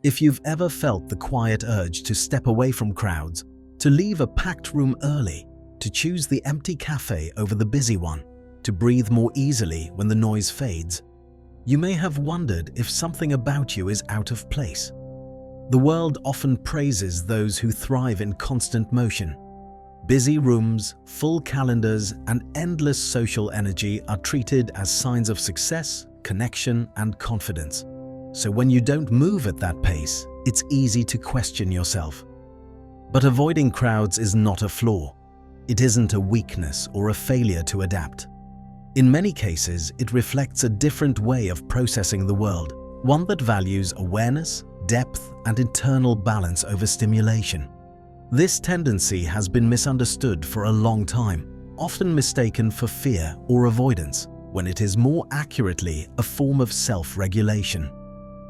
If you've ever felt the quiet urge to step away from crowds, to leave a packed room early, to choose the empty cafe over the busy one, to breathe more easily when the noise fades, you may have wondered if something about you is out of place. The world often praises those who thrive in constant motion. Busy rooms, full calendars, and endless social energy are treated as signs of success, connection, and confidence. So when you don't move at that pace, it's easy to question yourself. But avoiding crowds is not a flaw. It isn't a weakness or a failure to adapt. In many cases, it reflects a different way of processing the world, one that values awareness, depth, and internal balance over stimulation. This tendency has been misunderstood for a long time, often mistaken for fear or avoidance, when it is more accurately a form of self-regulation.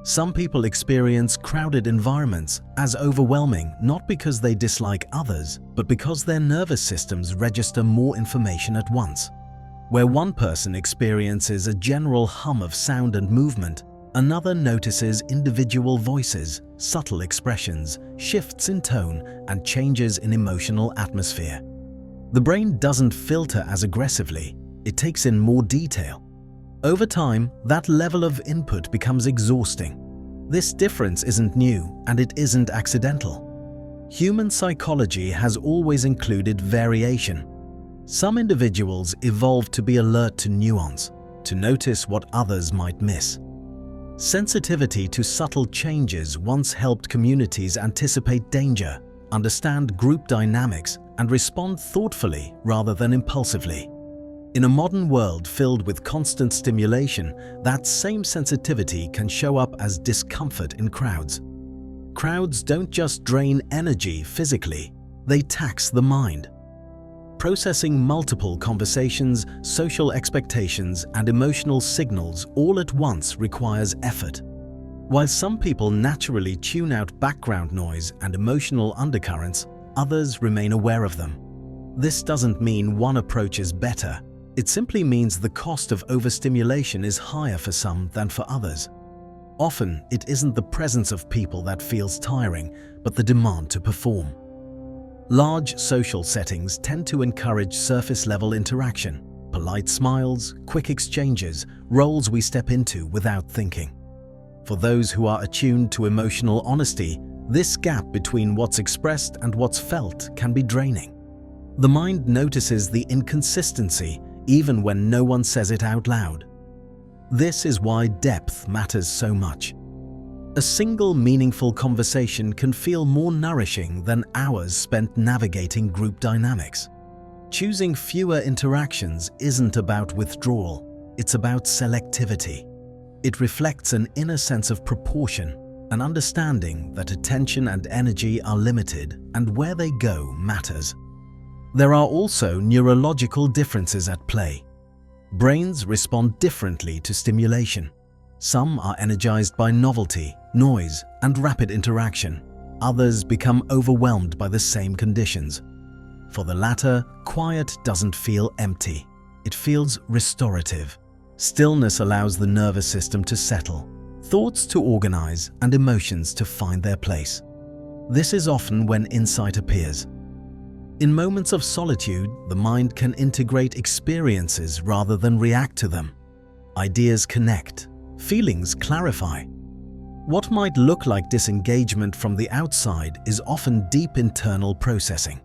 Some people experience crowded environments as overwhelming not because they dislike others, but because their nervous systems register more information at once. Where one person experiences a general hum of sound and movement, another notices individual voices, subtle expressions, shifts in tone, and changes in emotional atmosphere. The brain doesn't filter as aggressively, it takes in more detail. Over time, that level of input becomes exhausting. This difference isn't new, and it isn't accidental. Human psychology has always included variation. Some individuals evolved to be alert to nuance, to notice what others might miss. Sensitivity to subtle changes once helped communities anticipate danger, understand group dynamics, and respond thoughtfully rather than impulsively. In a modern world filled with constant stimulation, that same sensitivity can show up as discomfort in crowds. Crowds don't just drain energy physically, they tax the mind. Processing multiple conversations, social expectations, and emotional signals all at once requires effort. While some people naturally tune out background noise and emotional undercurrents, others remain aware of them. This doesn't mean one approach is better. It simply means the cost of overstimulation is higher for some than for others. Often, it isn't the presence of people that feels tiring, but the demand to perform. Large social settings tend to encourage surface-level interaction, polite smiles, quick exchanges, roles we step into without thinking. For those who are attuned to emotional honesty, this gap between what's expressed and what's felt can be draining. The mind notices the inconsistency even when no one says it out loud. This is why depth matters so much. A single meaningful conversation can feel more nourishing than hours spent navigating group dynamics. Choosing fewer interactions isn't about withdrawal, it's about selectivity. It reflects an inner sense of proportion, an understanding that attention and energy are limited and where they go matters. There are also neurological differences at play. Brains respond differently to stimulation. Some are energized by novelty, noise, and rapid interaction. Others become overwhelmed by the same conditions. For the latter, quiet doesn't feel empty. It feels restorative. Stillness allows the nervous system to settle, thoughts to organize, and emotions to find their place. This is often when insight appears. In moments of solitude, the mind can integrate experiences rather than react to them. Ideas connect. Feelings clarify. What might look like disengagement from the outside is often deep internal processing.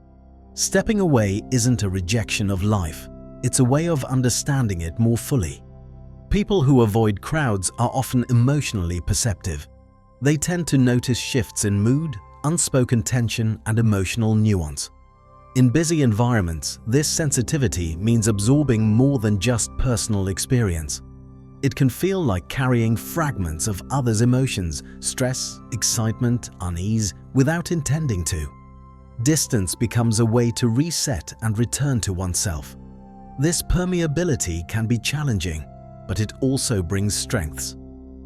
Stepping away isn't a rejection of life, it's a way of understanding it more fully. People who avoid crowds are often emotionally perceptive. They tend to notice shifts in mood, unspoken tension, and emotional nuance. In busy environments, this sensitivity means absorbing more than just personal experience. It can feel like carrying fragments of others' emotions, stress, excitement, unease, without intending to. Distance becomes a way to reset and return to oneself. This permeability can be challenging, but it also brings strengths.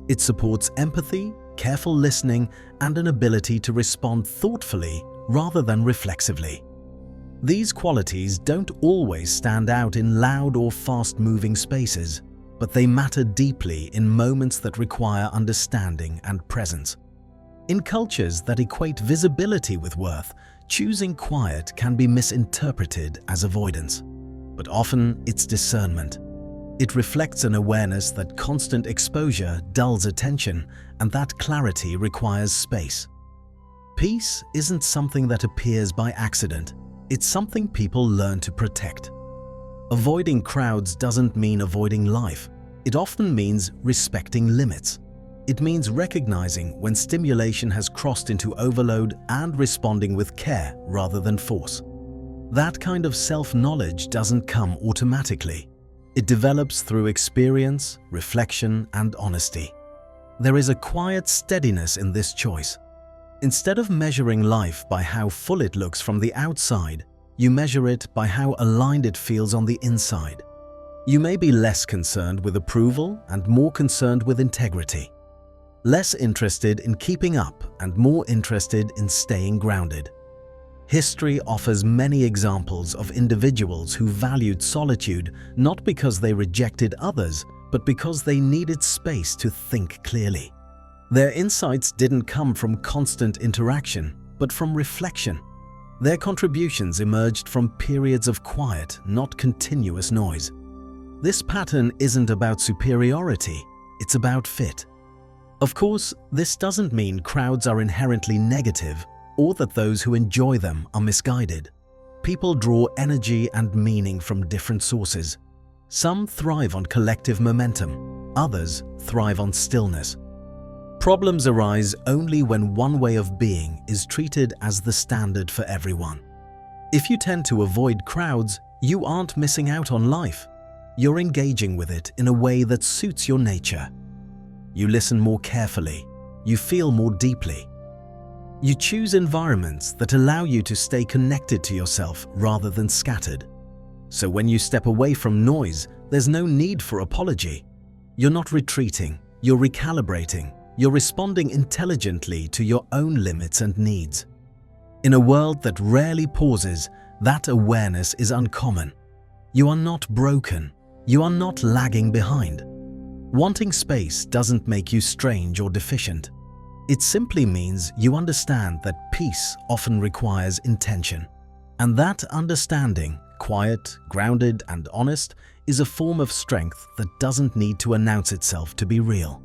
It supports empathy, careful listening, and an ability to respond thoughtfully rather than reflexively. These qualities don't always stand out in loud or fast-moving spaces, but they matter deeply in moments that require understanding and presence. In cultures that equate visibility with worth, choosing quiet can be misinterpreted as avoidance. But often it's discernment. It reflects an awareness that constant exposure dulls attention and that clarity requires space. Peace isn't something that appears by accident. It's something people learn to protect. Avoiding crowds doesn't mean avoiding life. It often means respecting limits. It means recognizing when stimulation has crossed into overload and responding with care rather than force. That kind of self-knowledge doesn't come automatically. It develops through experience, reflection, and honesty. There is a quiet steadiness in this choice. Instead of measuring life by how full it looks from the outside, you measure it by how aligned it feels on the inside. You may be less concerned with approval and more concerned with integrity. Less interested in keeping up and more interested in staying grounded. History offers many examples of individuals who valued solitude not because they rejected others, but because they needed space to think clearly. Their insights didn't come from constant interaction, but from reflection. Their contributions emerged from periods of quiet, not continuous noise. This pattern isn't about superiority, it's about fit. Of course, this doesn't mean crowds are inherently negative or that those who enjoy them are misguided. People draw energy and meaning from different sources. Some thrive on collective momentum, others thrive on stillness. Problems arise only when one way of being is treated as the standard for everyone. If you tend to avoid crowds, you aren't missing out on life. You're engaging with it in a way that suits your nature. You listen more carefully. You feel more deeply. You choose environments that allow you to stay connected to yourself rather than scattered. So when you step away from noise, there's no need for apology. You're not retreating, you're recalibrating. You're responding intelligently to your own limits and needs. In a world that rarely pauses, that awareness is uncommon. You are not broken. You are not lagging behind. Wanting space doesn't make you strange or deficient. It simply means you understand that peace often requires intention. And that understanding, quiet, grounded, and honest, is a form of strength that doesn't need to announce itself to be real.